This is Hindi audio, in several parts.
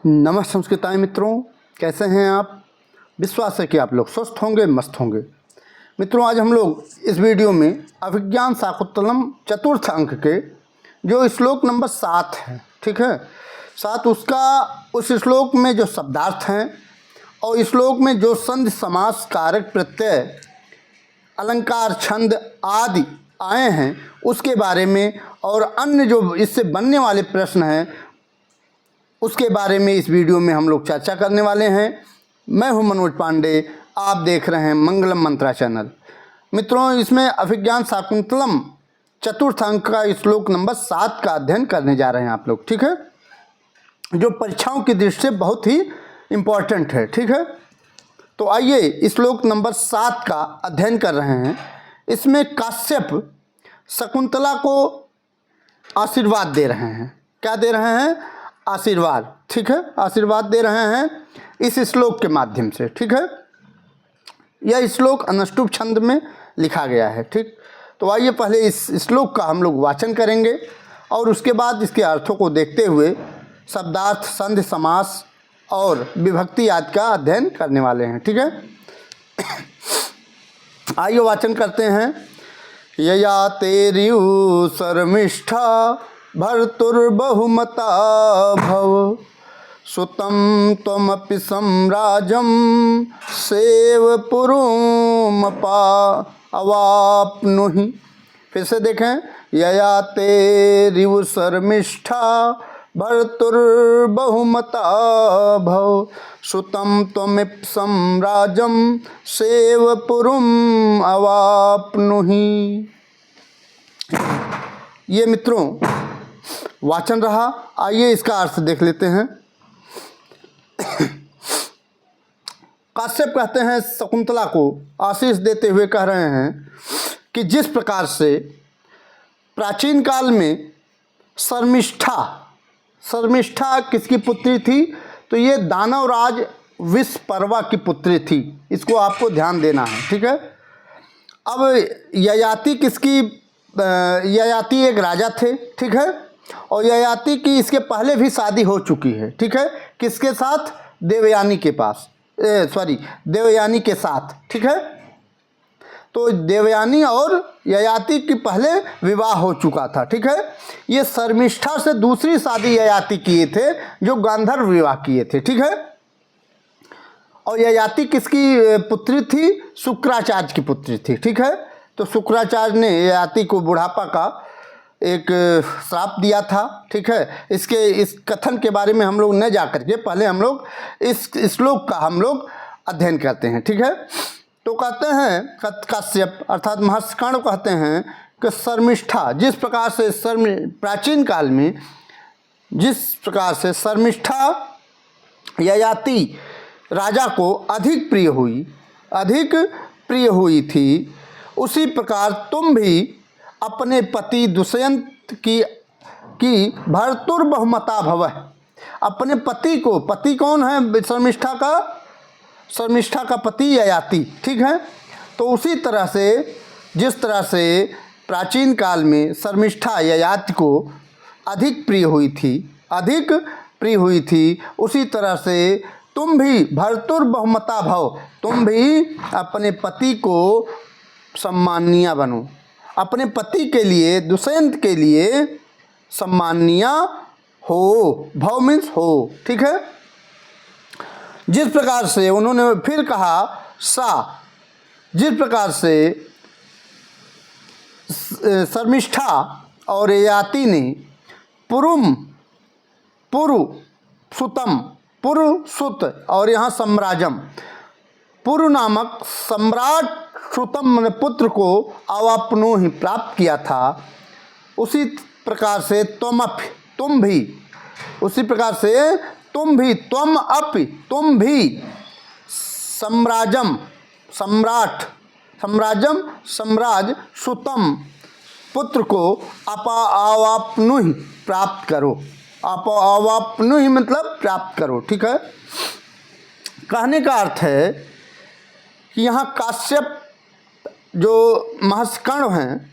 नमस्ते संस्कृताएं मित्रों, कैसे हैं आप। विश्वास है कि आप लोग स्वस्थ होंगे, मस्त होंगे। मित्रों, आज हम लोग इस वीडियो में अभिज्ञान शाकुंतलम चतुर्थ अंक के जो श्लोक नंबर 7 है, ठीक है, 7, उस श्लोक में जो शब्दार्थ हैं और श्लोक में जो संधि समास कारक प्रत्यय अलंकार छंद आदि आए हैं उसके बारे में और अन्य जो इससे बनने वाले प्रश्न हैं उसके बारे में इस वीडियो में हम लोग चर्चा करने वाले हैं। मैं हूं मनोज पांडे, आप देख रहे हैं मंगलम मंत्रा चैनल। मित्रों, इसमें अभिज्ञान शाकुंतलम चतुर्थ अंक का श्लोक नंबर 7 का अध्ययन करने जा रहे हैं आप लोग, ठीक है, जो परीक्षाओं की दृष्टि से बहुत ही इम्पोर्टेंट है, ठीक है। तो आइए श्लोक नंबर 7 का अध्ययन कर रहे हैं। इसमें काश्यप शकुंतला को आशीर्वाद दे रहे हैं। क्या दे रहे हैं? आशीर्वाद, ठीक है, आशीर्वाद दे रहे हैं इस श्लोक के माध्यम से, ठीक है। यह श्लोक अनुष्टुप छंद में लिखा गया है, ठीक। तो आइए पहले इस श्लोक का हम लोग वाचन करेंगे और उसके बाद इसके अर्थों को देखते हुए शब्दार्थ, संधि, समास और विभक्ति आदि का अध्ययन करने वाले हैं, ठीक है। आइए वाचन करते हैं। यया तेरियु शर्मिष्ठा भर्तुर्बहुमता भव सुतं त्वमपि सम्राजं सेवपुरुमपा अवाप्नुहि। फिर से देखें। यया तेरिव शर्मिष्ठा भर्तुर्बहुमता भव सुतं त्वमपि सम्राजं सेवपुरुम अवाप्नुहि। ये मित्रों वाचन रहा। आइए इसका अर्थ देख लेते हैं। काश्यप कहते हैं शकुंतला को आशीष देते हुए कह रहे हैं कि जिस प्रकार से प्राचीन काल में शर्मिष्ठा किसकी पुत्री थी? तो ये दानवराज विषपर्वा की पुत्री थी। इसको आपको ध्यान देना है, ठीक है। अब ययाति एक राजा थे, ठीक है, और ययाति की इसके पहले भी शादी हो चुकी है, ठीक है। किसके साथ? देवयानी के पास, देवयानी के साथ, ठीक है। तो देवयानी और ययाति की पहले विवाह हो चुका था, ठीक है। ये शर्मिष्ठा से दूसरी शादी ययाति किए थे, जो गांधर्व विवाह किए थे, ठीक है। और ययाति किसकी पुत्री थी? शुक्राचार्य की पुत्री थी, ठीक है। तो शुक्राचार्य ने ययाति को बुढ़ापा का एक श्राप दिया था, ठीक है। इस कथन के बारे में हम लोग न जा करके पहले हम लोग इस श्लोक का हम लोग अध्ययन करते हैं, ठीक है। तो कहते हैं काश्यप अर्थात महर्षि कर्ण कहते हैं कि शर्मिष्ठा जिस प्रकार से प्राचीन काल में जिस प्रकार से शर्मिष्ठा ययाति राजा को अधिक प्रिय हुई थी, उसी प्रकार तुम भी अपने पति दुष्यंत की भर्तुर्बहुमता भवः। अपने पति को, पति कौन है? शर्मिष्ठा का पति ययाति, ठीक है। तो उसी तरह से जिस तरह से प्राचीन काल में शर्मिष्ठा ययाति को अधिक प्रिय हुई थी, उसी तरह से तुम भी भर्तुर्बहुमता भव, तुम भी अपने पति को सम्माननीय बनो। अपने पति के लिए, दुष्यंत के लिए सम्माननीय हो। भव मीन्स हो, ठीक है। जिस प्रकार से उन्होंने फिर कहा जिस प्रकार से शर्मिष्ठा और ययाति ने पुरुसुत और यहाँ सम्राजम, पुरु नामक सम्राट श्रुतम पुत्र को अवाप्नु ही प्राप्त किया था, उसी प्रकार से तुम भी सम्राज श्रुतम पुत्र को अवाप्नु ही प्राप्त करो। अवाप्नु ही मतलब प्राप्त करो, ठीक है। कहने का अर्थ है कि यहाँ काश्यप जो महर्षि कर्ण हैं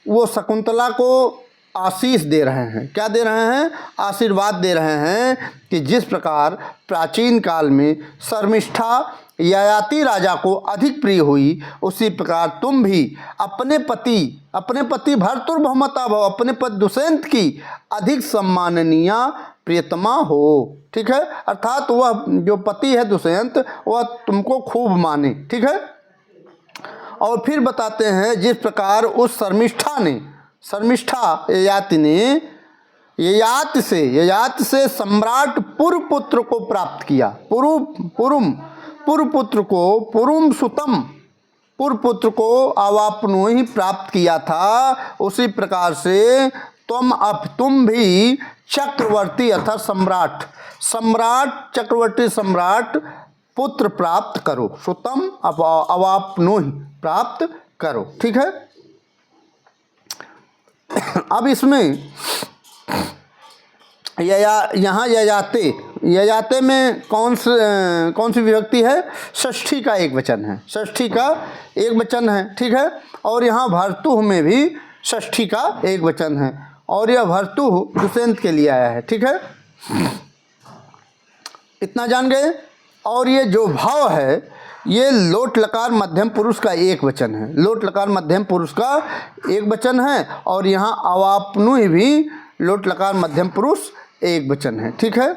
वो शकुंतला को आशीष दे रहे हैं। क्या दे रहे हैं? आशीर्वाद दे रहे हैं कि जिस प्रकार प्राचीन काल में शर्मिष्ठा ययाति राजा को अधिक प्रिय हुई, उसी प्रकार तुम भी अपने पति भर्तृ बहुमता भव, अपने पति दुष्यंत की अधिक सम्माननीय प्रियतमा हो। ठीक है, अर्थात वह जो पति है दुष्यंत, वह तुमको खूब माने। ठीक है, और फिर बताते हैं जिस प्रकार उस शर्मिष्ठा ययाति ने ययात से सम्राट पुरपुत्र को प्राप्त किया। पुरपुत्र को पुरपुत्र को अवापनो ही प्राप्त किया था, उसी प्रकार से तुम भी चक्रवर्ती अर्थात चक्रवर्ती सम्राट पुत्र प्राप्त करो। सुतम अवापनो ही प्राप्त करो। ठीक है, अब इसमें यहाँ ययाते में कौन सी विभक्ति है? षष्ठी का एक वचन है, ठीक है, और यहाँ भर्तुह में भी षष्ठी का एक वचन है, और यह भर्तुह दुष्यंत के लिए आया है। ठीक है, इतना जान गए। और ये जो भाव है ये लोट लकार मध्यम पुरुष का एक वचन है, और यहाँ अवापनु भी लोट लकार मध्यम पुरुष एक वचन है। ठीक है,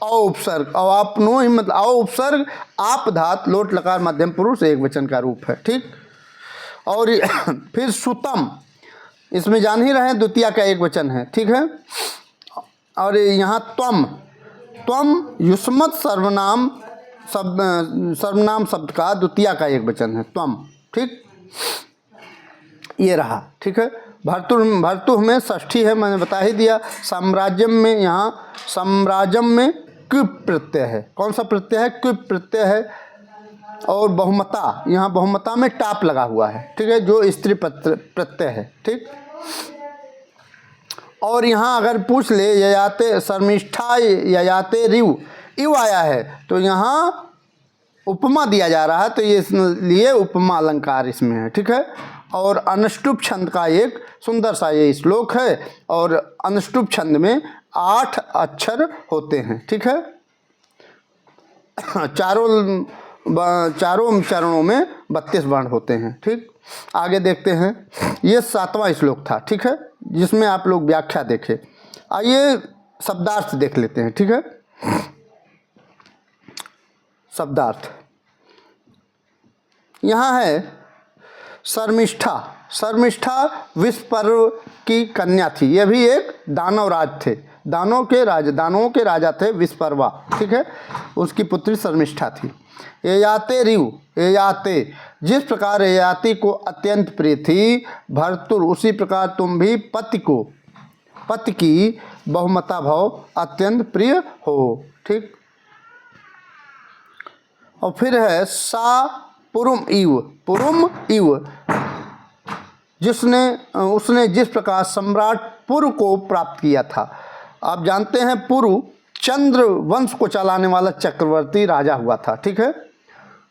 औपसर्ग अवापनु ही मतलब औपसर्ग आप धात लोट लकार मध्यम पुरुष एक वचन का रूप है। ठीक, और फिर सुतम, इसमें जान ही रहे हैं द्वितीय का एक वचन है। ठीक है, और यहाँ त्वम युष्मत् सर्वनाम शब्द का द्वितीय का एक वचन है, त्वम। ठीक, ये रहा। ठीक है, भर्तुह में षष्ठी है, मैंने बता ही दिया। साम्राज्यम में यहाँ साम्राज्यम में क्विप प्रत्यय है। कौन सा प्रत्यय है? क्विप प्रत्यय है। और बहुमता, यहाँ बहुमता में टाप लगा हुआ है। ठीक है, जो स्त्री प्रत्यय है। ठीक, और यहाँ अगर पूछ ले ययाते शर्मिष्ठा ययाते इव आया है, तो यहाँ उपमा दिया जा रहा है, तो ये इसलिए उपमा अलंकार इसमें है। ठीक है, और अनुष्टुप छंद का एक सुंदर सा ये श्लोक है, और अनुष्टुप छंद में 8 अक्षर होते हैं। ठीक है, चारों चरणों में 32 वर्ण होते हैं। ठीक, आगे देखते हैं। ये 7वां श्लोक था। ठीक है, जिसमें आप लोग व्याख्या देखें। आइए शब्दार्थ देख लेते हैं। ठीक है, शब्दार्थ यहाँ है शर्मिष्ठा विश्व पर्व की कन्या थी। यह भी एक दानव राज थे, दानों के राजा थे विश्वपर्वा। ठीक है, उसकी पुत्री शर्मिष्ठा थी। ययाते जिस प्रकार ययाति को अत्यंत प्रिय थी भर्तुर, उसी प्रकार तुम भी पति की बहुमता भाव अत्यंत प्रिय हो। ठीक, और फिर है सा पुरुम इव उसने जिस प्रकार सम्राट पुरु को प्राप्त किया था। आप जानते हैं पुरु चंद्र वंश को चलाने वाला चक्रवर्ती राजा हुआ था। ठीक है,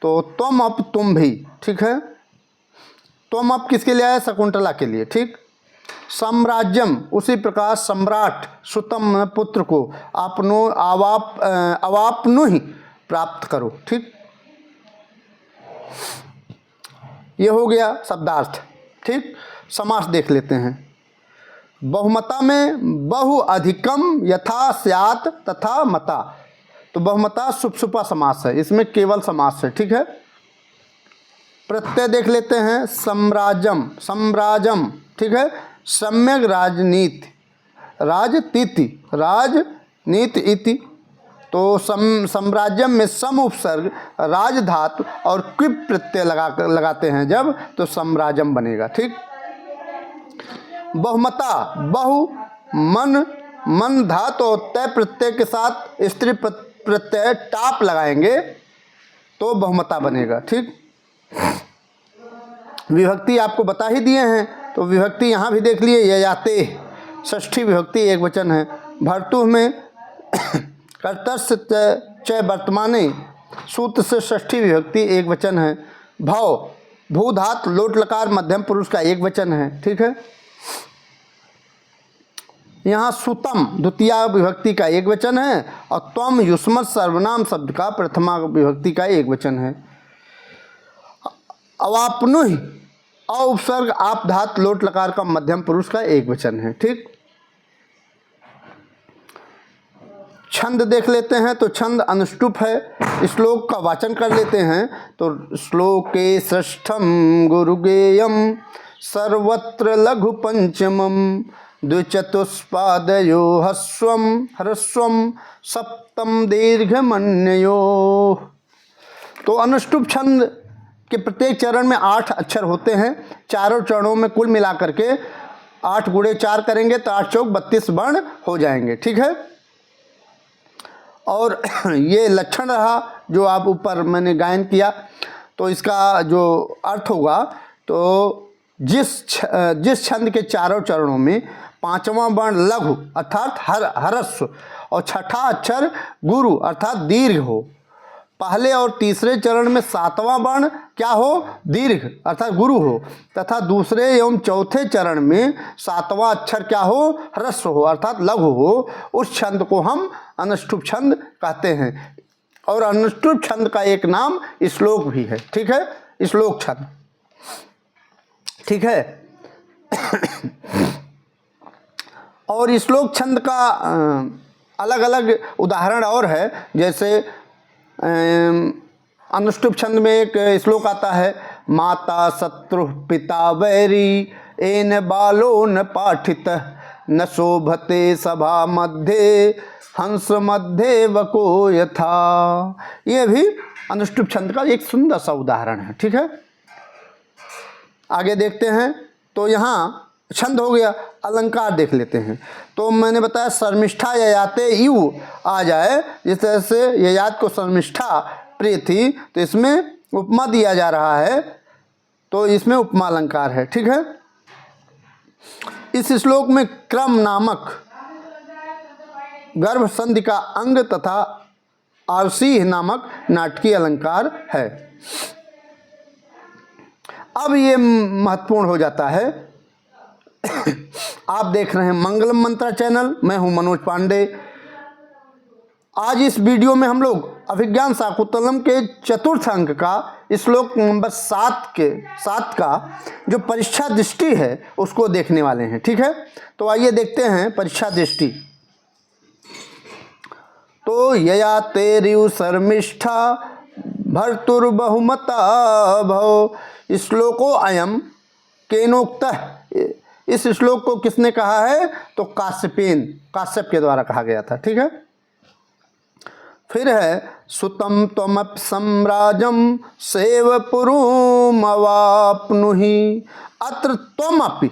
तो तुम भी। ठीक है, तुम अब किसके लिए आया? शकुंतला के लिए। ठीक, साम्राज्यम उसी प्रकार सम्राट सुतम पुत्र को अवापनु ही प्राप्त करो। ठीक, ये हो गया शब्दार्थ। ठीक, समास देख लेते हैं। बहुमता में बहु अधिकम यथा स्यात् तथा मता, तो बहुमता सुपसुपा समास है, इसमें केवल समास है। ठीक है, प्रत्यय देख लेते हैं। सम्राजम। ठीक है, सम्यक राजनीति इति, तो साम्राज्यम में सम उपसर्ग राजधातु और क्विप प्रत्यय लगाते हैं जब, तो साम्राज्यम बनेगा। ठीक, बहुमता बहु मन धातु और तय प्रत्यय के साथ स्त्री प्रत्यय टाप लगाएंगे तो बहुमता बनेगा। ठीक, विभक्ति आपको बता ही दिए हैं, तो विभक्ति यहाँ भी देख लिए। ययाते षष्ठी विभक्ति एक वचन है। भर्तुह में कर्तस्य च वर्तमाने सूत्र से षष्ठी विभक्ति एक वचन है। भव भूधात लोट लकार मध्यम पुरुष का एक वचन है। ठीक है, यहाँ सुतम द्वितीया विभक्ति का एक वचन है और त्वम युष्मत् सर्वनाम शब्द का प्रथमा विभक्ति का एक वचन है। अवाप्नुहि अ उपसर्ग आप धात लोट लकार का मध्यम पुरुष का एक वचन है। ठीक, छंद देख लेते हैं। तो छंद अनुष्टुप है। श्लोक का वाचन कर लेते हैं। तो श्लोके षष्ठम गुरुगेयम सर्वत्र लघु पंचमम द्विचतुष्पादयो ह्रस्वम सप्तम दीर्घमन्यो। तो अनुष्टुप छंद के प्रत्येक चरण में 8 अक्षर होते हैं। चारों चरणों में कुल मिलाकर के 8 गुणे 4 करेंगे तो 8 चौक 32 वर्ण हो जाएंगे। ठीक है, और ये लक्षण रहा जो आप ऊपर मैंने गायन किया। तो इसका जो अर्थ होगा, तो जिस छंद के चारों चरणों में 5वां वर्ण लघु अर्थात ह्रस्व और छठा अक्षर गुरु अर्थात दीर्घ हो, पहले और तीसरे चरण में 7वां वर्ण क्या हो, दीर्घ अर्थात गुरु हो, तथा दूसरे एवं चौथे चरण में 7वां अक्षर क्या हो, ह्रस्व हो अर्थात लघु हो, उस छंद को हम अनुष्टुप छंद कहते हैं। और अनुष्टुप छंद का एक नाम श्लोक भी है। ठीक है, श्लोक छंद। ठीक है, और श्लोक छंद का अलग अलग उदाहरण और है। जैसे अनुष्टुप छंद में एक श्लोक आता है, माता शत्रु पिता वैरी एन बालो न पाठित न शोभते सभा मध्य हंस मध्य वको यथा। ये भी अनुष्टुप छंद का एक सुंदर सा उदाहरण है। ठीक है, आगे देखते हैं। तो यहाँ छंद हो गया, अलंकार देख लेते हैं। तो मैंने बताया शर्मिष्ठा ययाते इव आ जाए, जिस तरह से ययात को शर्मिष्ठा प्रिय थी, तो इसमें उपमा दिया जा रहा है, तो इसमें उपमा अलंकार है। ठीक है, इस श्लोक में क्रम नामक गर्भ संधि का अंग तथा आरसीह नामक नाटकीय अलंकार है। अब ये महत्वपूर्ण हो जाता है। आप देख रहे हैं मंगलम मंत्रा चैनल, मैं हूं मनोज पांडे। आज इस वीडियो में हम लोग अभिज्ञान शाकुंतलम के चतुर्थ अंक का श्लोक नंबर 7 का जो परीक्षा दृष्टि है उसको देखने वाले हैं। ठीक है, तो आइए देखते हैं परीक्षा दृष्टि। तो ययाते रिउ शर्मिष्ठा भर्तुर्बहुमता भव श्लोको अयम केनोक्तः। इस श्लोक को किसने कहा है, तो काश्यप के द्वारा कहा गया था। ठीक है, फिर है सुतम त्वमप सम्राजम सेवपुरुम अवाप्नुहि अत्र त्वमपि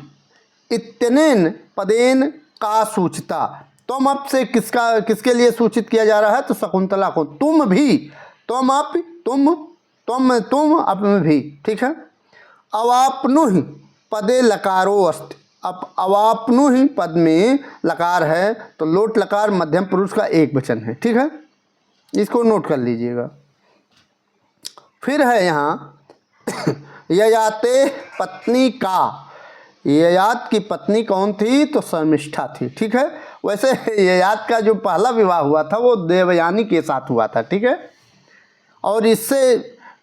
इत्यनेन पदेन का सूचिता। त्वमप से किसके लिए सूचित किया जा रहा है, तो शकुंतला को। तुम भी, त्वमपि तुम अपने भी। ठीक है, अवाप्नुहि पदे लकारो अस्ति। अब अवाप्नुहि पद में लकार है, तो लोट लकार मध्यम पुरुष का एक वचन है। ठीक है, इसको नोट कर लीजिएगा। फिर है यहाँ ययाते पत्नी का। ययात की पत्नी कौन थी, तो शर्मिष्ठा थी। ठीक है, वैसे ययात का जो पहला विवाह हुआ था वो देवयानी के साथ हुआ था। ठीक है, और इससे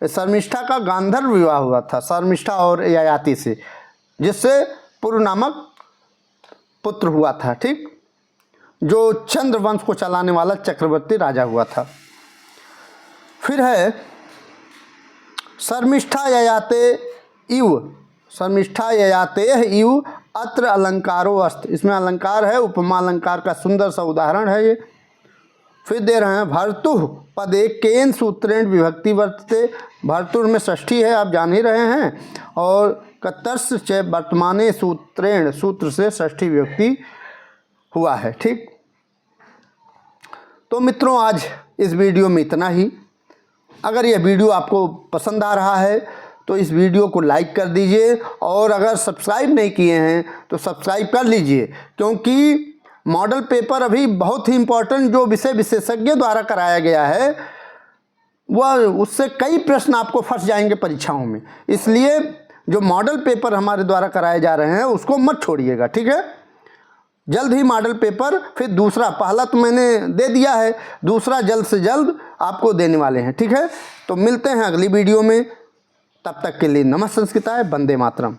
शर्मिष्ठा का गांधर्व विवाह हुआ था, शर्मिष्ठा और ययाति से, जिससे पुरु नामक पुत्र हुआ था। ठीक, जो चंद्र वंश को चलाने वाला चक्रवर्ती राजा हुआ था। फिर है शर्मिष्ठा ययाते इव, शर्मिष्ठा ययाते इव अत्र अलंकारो अस्त। इसमें अलंकार है, उपमा अलंकार का सुंदर सा उदाहरण है ये। फिर दे रहे हैं भर्तुः पदे केन सूत्रेण विभक्ति वर्तते। भर्तुर में षष्ठी है, आप जान ही रहे हैं, और कतर्स च वर्तमाने सूत्रेण, सूत्र से षष्ठी विभक्ति हुआ है। ठीक, तो मित्रों आज इस वीडियो में इतना ही। अगर यह वीडियो आपको पसंद आ रहा है तो इस वीडियो को लाइक कर दीजिए, और अगर सब्सक्राइब नहीं किए हैं तो सब्सक्राइब कर लीजिए, क्योंकि मॉडल पेपर अभी बहुत ही इम्पोर्टेंट जो विषय विशेषज्ञ द्वारा कराया गया है वह, उससे कई प्रश्न आपको फंस जाएंगे परीक्षाओं में। इसलिए जो मॉडल पेपर हमारे द्वारा कराए जा रहे हैं उसको मत छोड़िएगा। ठीक है, जल्द ही मॉडल पेपर, फिर दूसरा, पहला तो मैंने दे दिया है, दूसरा जल्द से जल्द आपको देने वाले हैं। ठीक है, तो मिलते हैं अगली वीडियो में, तब तक के लिए नमः संस्कृताय, वंदे मातरम।